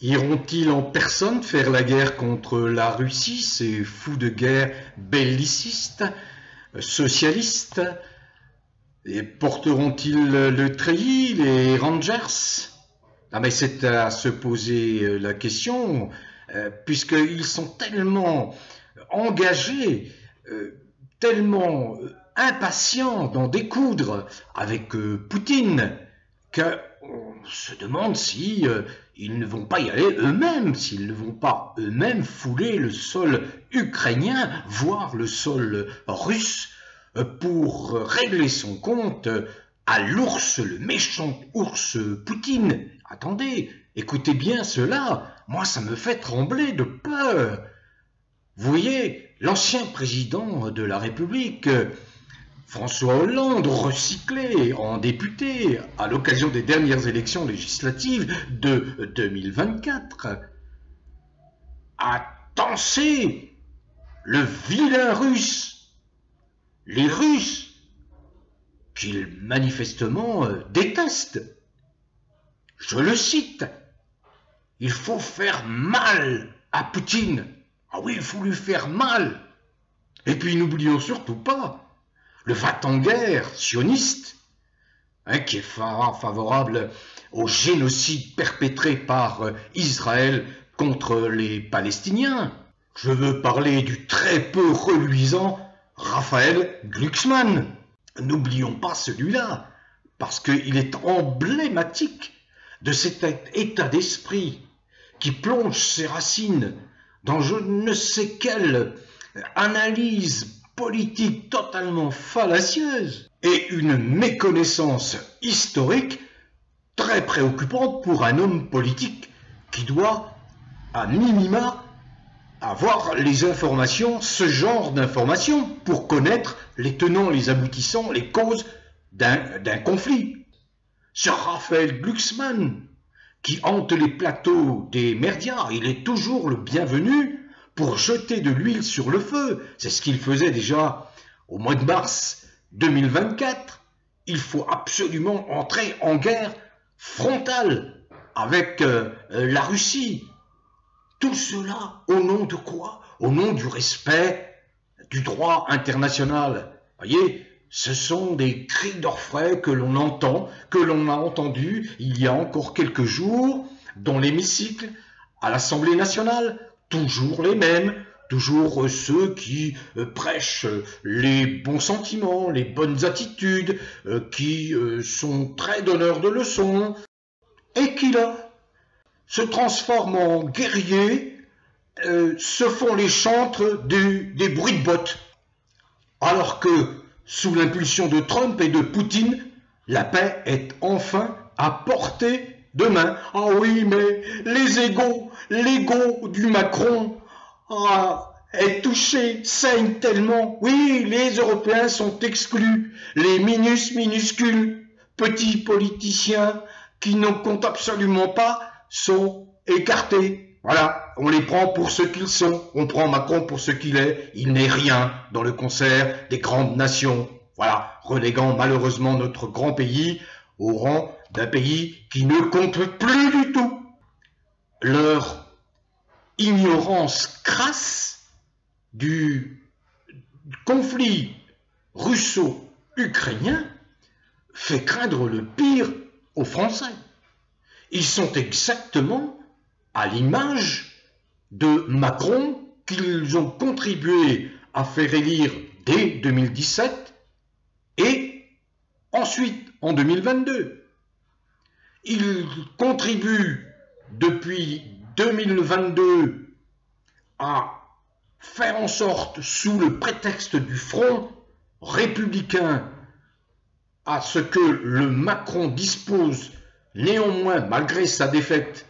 Iront-ils en personne faire la guerre contre la Russie, ces fous de guerre bellicistes, socialistes? Et porteront-ils le treillis, les Rangers? Ah mais c'est à se poser la question, puisqu'ils sont tellement engagés, tellement impatients d'en découdre avec Poutine, qu'on se demande si ils ne vont pas y aller eux-mêmes, s'ils ne vont pas eux-mêmes fouler le sol ukrainien, voire le sol russe, pour régler son compte à l'ours, le méchant ours Poutine. Attendez, écoutez bien cela, moi ça me fait trembler de peur. Vous voyez, l'ancien président de la République, François Hollande, recyclé en député à l'occasion des dernières élections législatives de 2024, a tensé le vilain russe, les Russes, qu'il manifestement déteste. Je le cite, « Il faut faire mal à Poutine. » Ah oui, il faut lui faire mal. Et puis n'oublions surtout pas le va-t-en-guerre sioniste, qui est favorable au génocide perpétré par Israël contre les Palestiniens. Je veux parler du très peu reluisant Raphaël Glucksmann. N'oublions pas celui-là, parce qu'il est emblématique de cet état d'esprit qui plonge ses racines dans je ne sais quelle analyse politique totalement fallacieuse et une méconnaissance historique très préoccupante pour un homme politique qui doit, à minima, avoir les informations, ce genre d'informations, pour connaître les tenants, les aboutissants, les causes d'un conflit. Ce Raphaël Glucksmann, qui hante les plateaux des médias, il est toujours le bienvenu pour jeter de l'huile sur le feu. C'est ce qu'il faisait déjà au mois de mars 2024. Il faut absolument entrer en guerre frontale avec la Russie. Tout cela au nom de quoi? Au nom du respect du droit international. Voyez, ce sont des cris d'orfraie que l'on entend, que l'on a entendu il y a encore quelques jours dans l'hémicycle à l'Assemblée nationale. Toujours les mêmes, toujours ceux qui prêchent les bons sentiments, les bonnes attitudes, qui sont très donneurs de leçons, et qui là se transforment en guerriers, se font les chantres des bruits de bottes. Alors que, sous l'impulsion de Trump et de Poutine, la paix est enfin à portée de main. Ah oui, mais l'ego du Macron est touché, saigne tellement. Oui, les Européens sont exclus. Les minuscules petits politiciens qui ne comptent absolument pas sont écartés. Voilà, on les prend pour ce qu'ils sont. On prend Macron pour ce qu'il est. Il n'est rien dans le concert des grandes nations. Voilà, reléguant malheureusement notre grand pays au rang d'un pays qui ne compte plus du tout. Leur ignorance crasse du conflit russo-ukrainien fait craindre le pire aux Français. Ils sont exactement à l'image de Macron qu'ils ont contribué à faire élire dès 2017 et ensuite en 2022. Ils contribuent depuis 2022 à faire en sorte, sous le prétexte du front républicain, à ce que le Macron dispose néanmoins, malgré sa défaite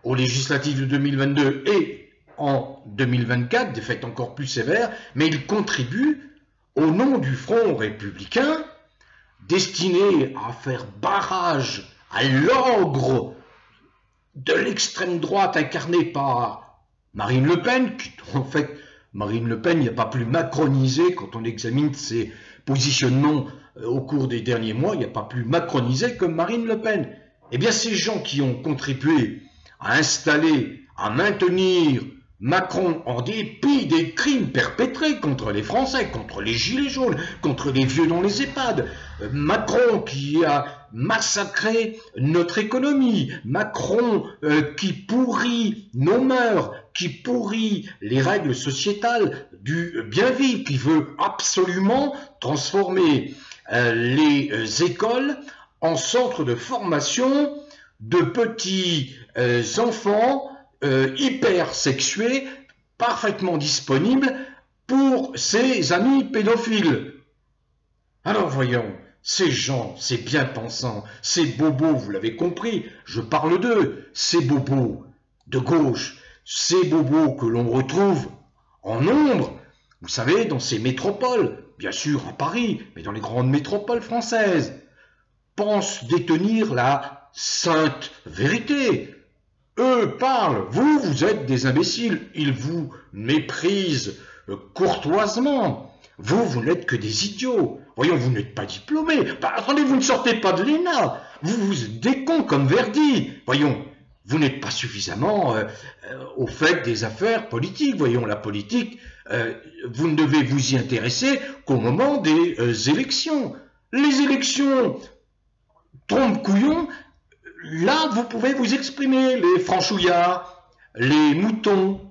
aux législatives de 2022 et en 2024, défaite encore plus sévère, mais il contribue au nom du Front républicain, destiné à faire barrage à l'ogre de l'extrême droite incarnée par Marine Le Pen, qui en fait, Marine Le Pen, il n'y a pas plus macronisé quand on examine ses positionnements au cours des derniers mois, il n'y a pas plus macronisé que Marine Le Pen. Eh bien, ces gens qui ont contribué à installer, à maintenir Macron en dépit des crimes perpétrés contre les Français, contre les gilets jaunes, contre les vieux dans les EHPAD, Macron qui a massacré notre économie, Macron qui pourrit nos mœurs, qui pourrit les règles sociétales du bien vivre, qui veut absolument transformer les écoles en centres de formation de petits enfants hyper sexués, parfaitement disponibles pour ses amis pédophiles. Alors voyons, ces gens, ces bien-pensants, ces bobos, vous l'avez compris, je parle d'eux, ces bobos de gauche, ces bobos que l'on retrouve en nombre, vous savez, dans ces métropoles, bien sûr à Paris, mais dans les grandes métropoles françaises, pensent détenir la sainte vérité. Eux parlent, vous êtes des imbéciles, ils vous méprisent courtoisement. Vous n'êtes que des idiots. Voyons, vous n'êtes pas diplômés. Bah, attendez, vous ne sortez pas de l'ENA. Vous êtes des cons comme Verdi. Voyons, vous n'êtes pas suffisamment au fait des affaires politiques. Voyons, la politique, vous ne devez vous y intéresser qu'au moment des élections. Les élections, trompe-couillon, là, vous pouvez vous exprimer, les franchouillards, les moutons.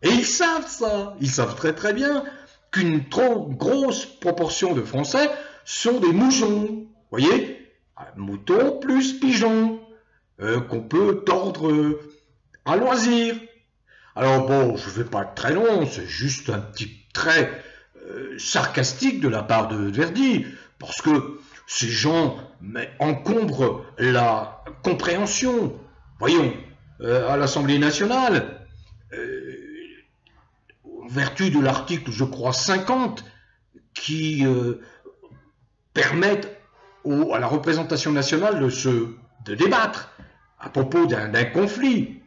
Et ils savent ça. Ils savent très très bien qu'une trop grosse proportion de Français sont des mouchons. Vous voyez, moutons plus pigeons, qu'on peut tordre à loisir. Alors bon, je ne vais pas être très long, c'est juste un petit trait sarcastique de la part de Verdi, parce que ces gens encombrent la compréhension. Voyons, à l'Assemblée nationale, en vertu de l'article, je crois, 50, qui permettent à la représentation nationale de débattre à propos d'un conflit,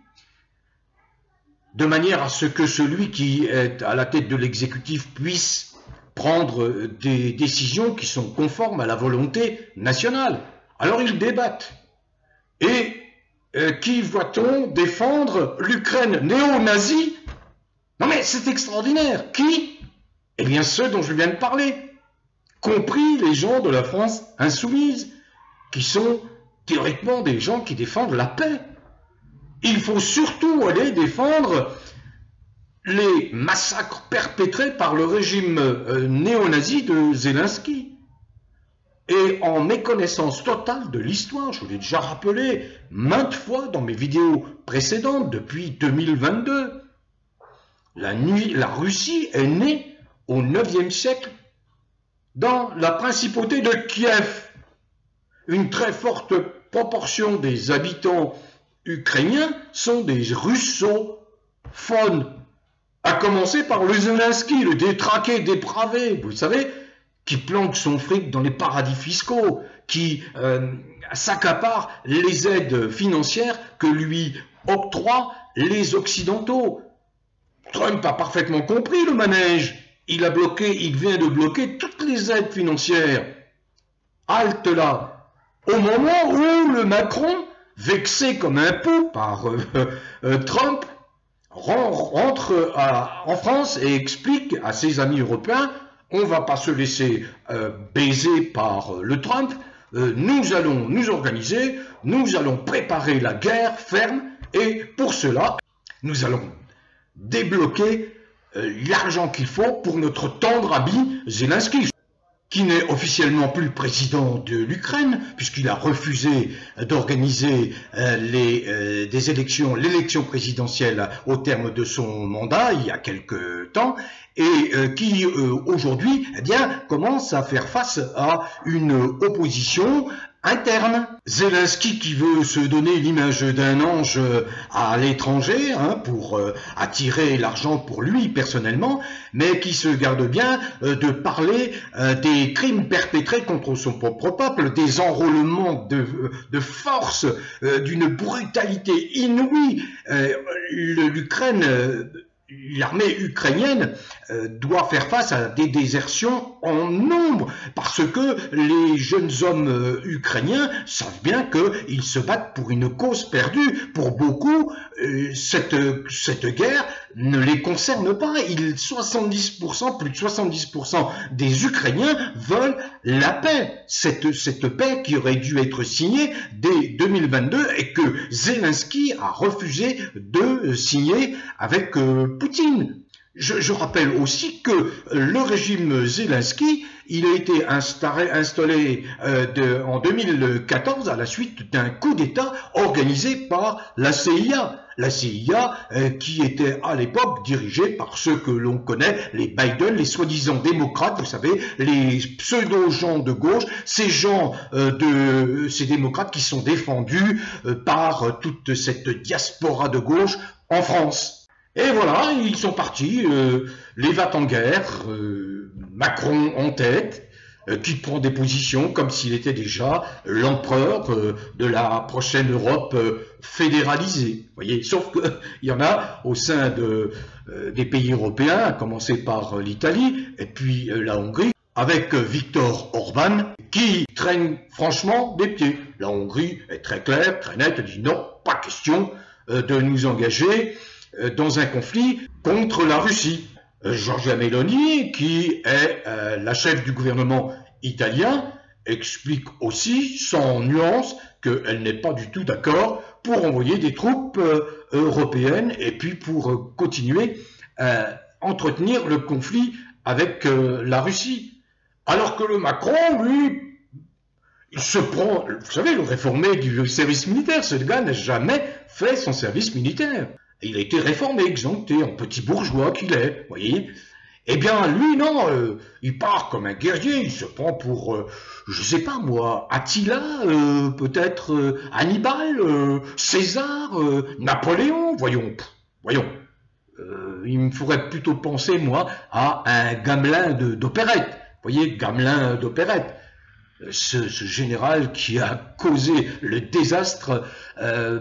de manière à ce que celui qui est à la tête de l'exécutif puisse prendre des décisions qui sont conformes à la volonté nationale. Alors ils débattent. Et qui voit-on défendre l'Ukraine néo-nazie? Non mais c'est extraordinaire. Qui? Eh bien ceux dont je viens de parler, compris les gens de la France insoumise, qui sont théoriquement des gens qui défendent la paix. Il faut surtout aller défendre les massacres perpétrés par le régime néo-nazi de Zelensky. Et en méconnaissance totale de l'histoire, je vous l'ai déjà rappelé maintes fois dans mes vidéos précédentes depuis 2022, la Russie est née au IXe siècle dans la principauté de Kiev. Une très forte proportion des habitants ukrainiens sont des russophones, à commencer par le Zelensky, le détraqué dépravé, vous savez, qui planque son fric dans les paradis fiscaux, qui s'accapare les aides financières que lui octroient les Occidentaux. Trump a parfaitement compris le manège. Il vient de bloquer toutes les aides financières. Halte là. Au moment où le Macron, vexé comme un pou par Trump, rentre en France et explique à ses amis européens: on ne va pas se laisser baiser par le Trump, nous allons nous organiser, nous allons préparer la guerre ferme, et pour cela, nous allons débloquer l'argent qu'il faut pour notre tendre ami Zelensky, qui n'est officiellement plus le président de l'Ukraine, puisqu'il a refusé d'organiser l'élection présidentielle au terme de son mandat, il y a quelque temps, et qui aujourd'hui, eh bien, commence à faire face à une opposition interne. Zelensky qui veut se donner l'image d'un ange à l'étranger, hein, pour attirer l'argent pour lui personnellement, mais qui se garde bien de parler des crimes perpétrés contre son propre peuple, des enrôlements de force, d'une brutalité inouïe. L'Ukraine l'armée ukrainienne doit faire face à des désertions en nombre, parce que les jeunes hommes ukrainiens savent bien qu'ils se battent pour une cause perdue. Pour beaucoup, cette guerre ne les concerne pas. 70%, plus de 70% des Ukrainiens veulent la paix. Cette paix qui aurait dû être signée dès 2022 et que Zelensky a refusé de signer avec Poutine. Je rappelle aussi que le régime Zelensky, il a été installé en 2014 à la suite d'un coup d'État organisé par la CIA. La CIA qui était à l'époque dirigée par ceux que l'on connaît, les Biden, les soi-disant démocrates, vous savez, les pseudo-gens de gauche, ces ces démocrates qui sont défendus par toute cette diaspora de gauche en France. Et voilà, ils sont partis, les va-t-en-guerre, Macron en tête, qui prend des positions comme s'il était déjà l'empereur de la prochaine Europe fédéralisée. Vous voyez, sauf qu'il y en a au sein des pays européens, à commencer par l'Italie et puis la Hongrie, avec Viktor Orban, qui traîne franchement des pieds. La Hongrie est très claire, très nette, elle dit non, pas question de nous engager dans un conflit contre la Russie. Giorgia Meloni, qui est la chef du gouvernement italien, explique aussi sans nuance qu'elle n'est pas du tout d'accord pour envoyer des troupes européennes et puis pour continuer à entretenir le conflit avec la Russie. Alors que le Macron, lui, il se prend, vous savez, le réformé du service militaire, ce gars n'a jamais fait son service militaire. Il a été réformé, exempté, en petit bourgeois qu'il est, vous voyez. Eh bien, lui, non, il part comme un guerrier, il se prend pour, je sais pas moi, Attila, peut-être Hannibal, César, Napoléon, voyons. Il me faudrait plutôt penser, moi, à un Gamelin d'opérette, vous voyez, Gamelin d'opérette. Ce général qui a causé le désastre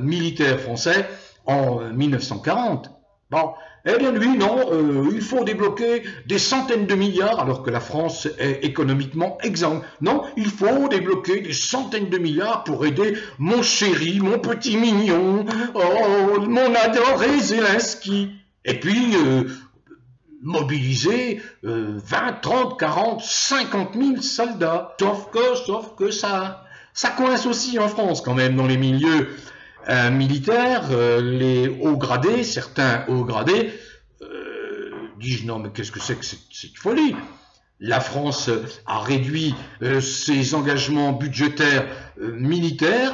militaire français en 1940. Bon, eh bien lui, non, il faut débloquer des centaines de milliards alors que la France est économiquement exsangue. Non, il faut débloquer des centaines de milliards pour aider mon chéri, mon petit mignon, oh, mon adoré Zelensky. Et puis, mobiliser 20, 30, 40, 50 000 soldats. Sauf que ça coince aussi en France quand même dans les milieux militaires, les hauts gradés, certains hauts gradés, disent non mais qu'est-ce que c'est que cette folie? La France a réduit ses engagements budgétaires militaires.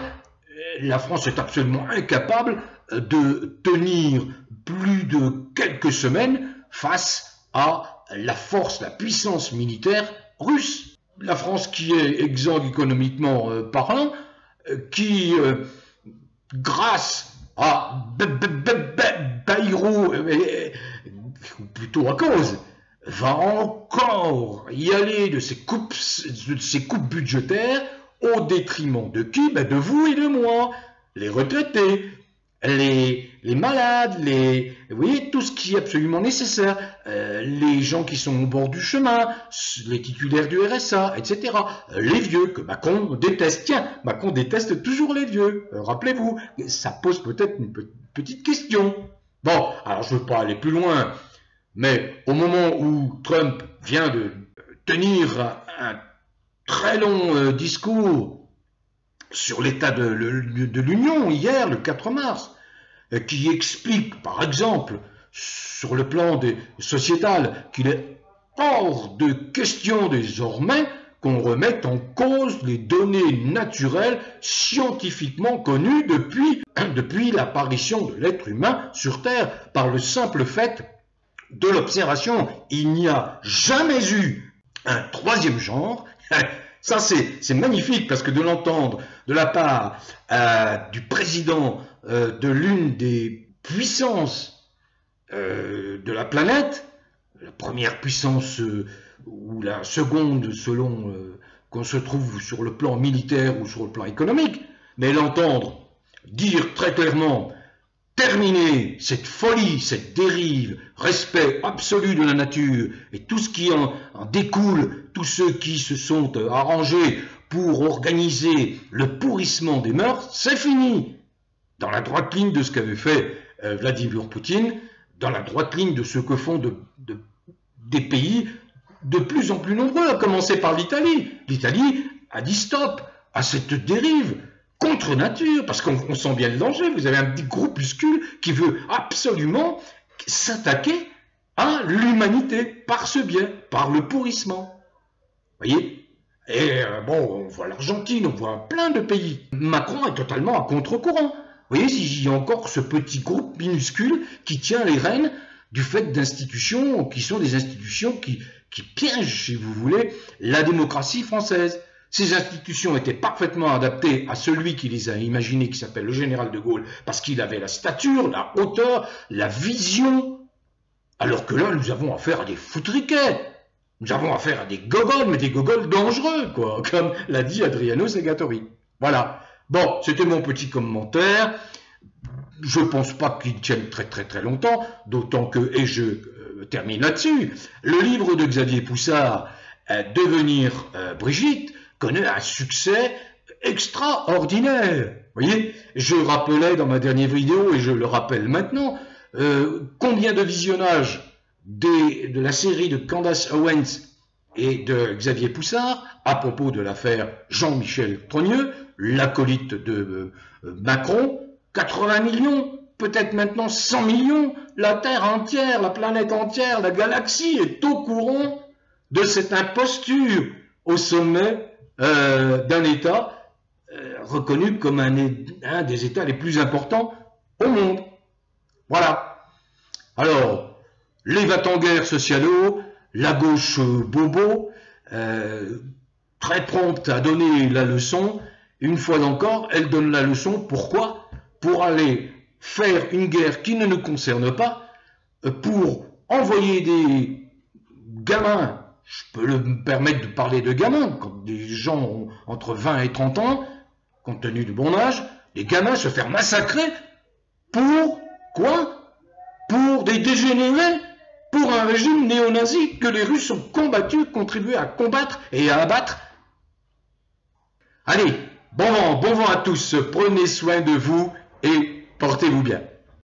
La France est absolument incapable de tenir plus de quelques semaines face à la force, la puissance militaire russe. La France qui est exsangue économiquement parlant, qui grâce à Bayrou, ou plutôt à cause, va encore y aller de ses coupes budgétaires au détriment de qui? De vous et de moi, les retraités, les malades, vous voyez, tout ce qui est absolument nécessaire, les gens qui sont au bord du chemin, les titulaires du RSA, etc. Les vieux, que Macron déteste. Tiens, Macron déteste toujours les vieux, rappelez-vous. Ça pose peut-être une petite question. Bon, alors je ne veux pas aller plus loin, mais au moment où Trump vient de tenir un très long discours sur l'état de l'Union hier, le 4 mars, qui explique, par exemple, sur le plan sociétal, qu'il est hors de question désormais qu'on remette en cause les données naturelles scientifiquement connues depuis l'apparition de l'être humain sur Terre, par le simple fait de l'observation. Il n'y a jamais eu un troisième genre. Ça, c'est magnifique, parce que de l'entendre de la part du président de l'une des puissances de la planète, la première puissance ou la seconde selon qu'on se trouve sur le plan militaire ou sur le plan économique, mais l'entendre dire très clairement « terminer cette folie, cette dérive, respect absolu de la nature et tout ce qui en découle, tous ceux qui se sont arrangés pour organiser le pourrissement des mœurs, c'est fini. Dans la droite ligne de ce qu'avait fait Vladimir Poutine, dans la droite ligne de ce que font des pays de plus en plus nombreux, à commencer par l'Italie. L'Italie a dit stop à cette dérive contre nature, parce qu'on sent bien le danger. Vous avez un petit groupuscule qui veut absolument s'attaquer à l'humanité par ce biais, par le pourrissement. Vous voyez? Et bon, on voit l'Argentine, on voit plein de pays. Macron est totalement à contre-courant. Vous voyez, il y a encore ce petit groupe minuscule qui tient les rênes du fait d'institutions qui sont des institutions qui piègent, si vous voulez, la démocratie française. Ces institutions étaient parfaitement adaptées à celui qui les a imaginées, qui s'appelle le général de Gaulle, parce qu'il avait la stature, la hauteur, la vision, alors que là, nous avons affaire à des foutriquets. Nous avons affaire à des gogoles, mais des gogoles dangereux, quoi, comme l'a dit Adriano Segatori. Voilà. Bon, c'était mon petit commentaire. Je pense pas qu'il tienne très longtemps, d'autant que, et je termine là-dessus, le livre de Xavier Poussard, Devenir Brigitte, connaît un succès extraordinaire. Vous voyez, je rappelais dans ma dernière vidéo, et je le rappelle maintenant, combien de visionnages de la série de Candace Owens et de Xavier Poussard à propos de l'affaire Jean-Michel Trogneux, l'acolyte de Macron. 80 millions, peut-être maintenant 100 millions, la Terre entière, la planète entière, la galaxie est au courant de cette imposture au sommet d'un État reconnu comme un des États les plus importants au monde. Voilà. Alors, les va-t-en-guerre socialos, la gauche bobo, très prompte à donner la leçon. Une fois encore, elle donne la leçon. Pourquoi? Pour aller faire une guerre qui ne nous concerne pas, pour envoyer des gamins, je peux me permettre de parler de gamins, quand des gens ont entre 20 et 30 ans, compte tenu du bon âge, les gamins se faire massacrer pour quoi? Pour des dégénérés, pour un régime néo-nazi que les Russes ont combattu, contribué à combattre et à abattre. Allez, bon vent à tous, prenez soin de vous et portez-vous bien.